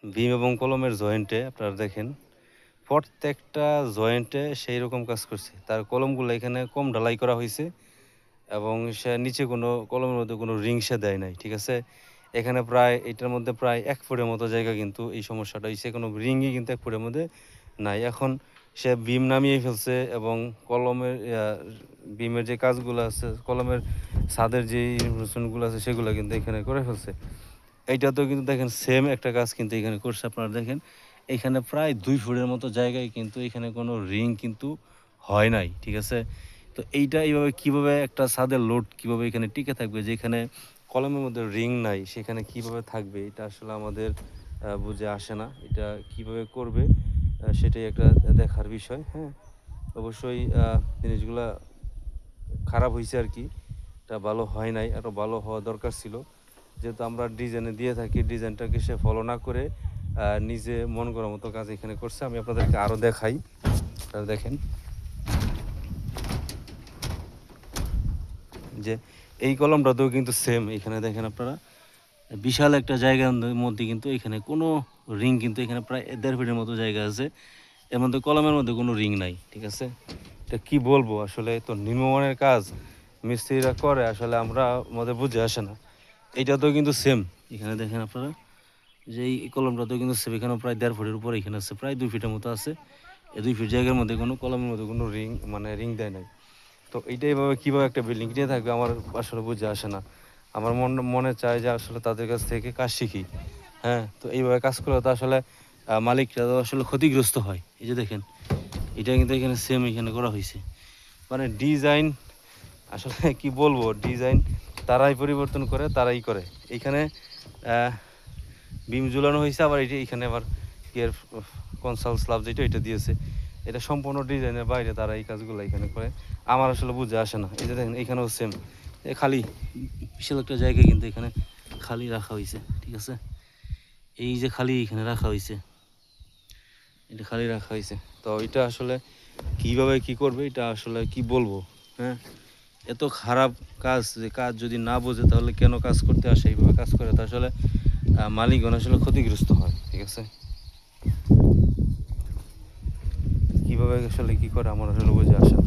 ভীম এবং কলমের জয়েন্টে আপনারা দেখেন প্রত্যেকটা জয়েন্টে সেই রকম কাজ করছে। তার কলমগুলো এখানে কম ঢালাই করা হইছে এবং সে নিচে কোনো কলমের মধ্যে কোনো রিং সে দেয় নাই। ঠিক আছে? এখানে প্রায় এটার মধ্যে প্রায় ১ ফুটের মতো জায়গা কিন্তু এই সমস্যাটা হইছে। কোনো রিংই কিন্তু ১ ফুটের মধ্যে নাই। এখন সে বিম নামিয়ে ফেলছে এবং কলমের বিমের যে কাজগুলো আছে, কলমের ছাদের যে ইনফরমেশনগুলো আছে সেগুলো কিন্তু এখানে করে ফেলছে। এইটাতেও কিন্তু দেখেন সেম একটা কাজ কিন্তু এখানে করছে। আপনারা দেখেন এখানে প্রায় ২ ফুটের মতো জায়গায় কিন্তু এখানে কোনো রিং কিন্তু হয় নাই। ঠিক আছে? তো এইটা এইভাবে কিভাবে একটা ছাদের লোড কিভাবে এখানে টিকে থাকবে, যেখানে কলমের মধ্যে রিং নাই সেখানে কিভাবে থাকবে, এটা আসলে আমাদের বুঝে আসে না। এটা কিভাবে করবে সেটাই একটা দেখার বিষয়। হ্যাঁ, অবশ্যই জিনিসগুলা খারাপ হইছে আরকি। এটা ভালো হয় নাই, আরও ভালো হওয়া দরকার ছিল। যেহেতু আমরা ডিজাইনে দিয়ে থাকি, ডিজাইনটাকে সে ফলো না করে নিজে মন করার মতো কাজ এখানে করছে। আমি আপনাদেরকে আরও দেখাই। আপনারা দেখেন যে এই কলমটাতেও কিন্তু সেম। এখানে দেখেন আপনারা বিশাল একটা জায়গার মধ্যে কিন্তু এখানে কোনো রিং কিন্তু এখানে প্রায় ১.৫ ফিটের মতো জায়গা আছে। এর মধ্যে কলমের মধ্যে কোনো রিং নাই। ঠিক আছে? এটা কি বলবো আসলে, তো নিম্নমানের কাজ মিস্ত্রিরা করে আসলে আমরা আমাদের বুঝে আসে না। এইটাতেও কিন্তু সেম। এখানে দেখেন আপনারা যে এই কলমটাতেও কিন্তু সেম। এখানেও প্রায় ১.৫ ফুটের উপরে এখানে আছে। প্রায় ২ ফিটের মতো আছে। এই ২ ফিট জায়গার মধ্যে কোনো কলমের মধ্যে কোনো রিং মানে রিং দেয় নাই। তো এইটা এভাবে কীভাবে একটা বিল্ডিং টিকে থাকবে আমার আসলে বুঝে আসে না। আমার মনে চায় যে আসলে তাদের কাছ থেকে কাজ শিখি। হ্যাঁ? তো এইভাবে কাজ করলে তো আসলে মালিকরা তো আসলে ক্ষতিগ্রস্ত হয়। এই যে দেখেন, এটা কিন্তু এখানে সেম এখানে করা হইছে। মানে ডিজাইন আসলে কি বলবো, ডিজাইন তারাই পরিবর্তন করে, তারাই করে। এইখানে বিম ঝুলানো হইছে, আবার এইখানে আবার ইয়ের কনসাল স্ল্যাব যেটা এটা দিয়েছে। এটা সম্পূর্ণ ডিজাইনের বাইরে তারা এই কাজগুলো এখানে করে। আমার আসলে বুঝে আসে না। এই যে দেখেন এখানেও সেম। খালি বিশাল একটা জায়গা কিন্তু এখানে খালি রাখা হইছে। ঠিক আছে? এই যে খালি এখানে রাখা হইছে। এটা খালি রাখা হইছে। তো এটা আসলে কিভাবে কি করবে এটা আসলে কি বলবো? হ্যাঁ? এত খারাপ কাজ, যে কাজ যদি না বোঝে তাহলে কেন কাজ করতে আসে? এইভাবে কাজ করে তো আসলে মালিকগণ আসলে ক্ষতিগ্রস্ত হয়। ঠিক আছে? কিভাবে আসলে কি করে আমার আসলে বুঝে আসে না।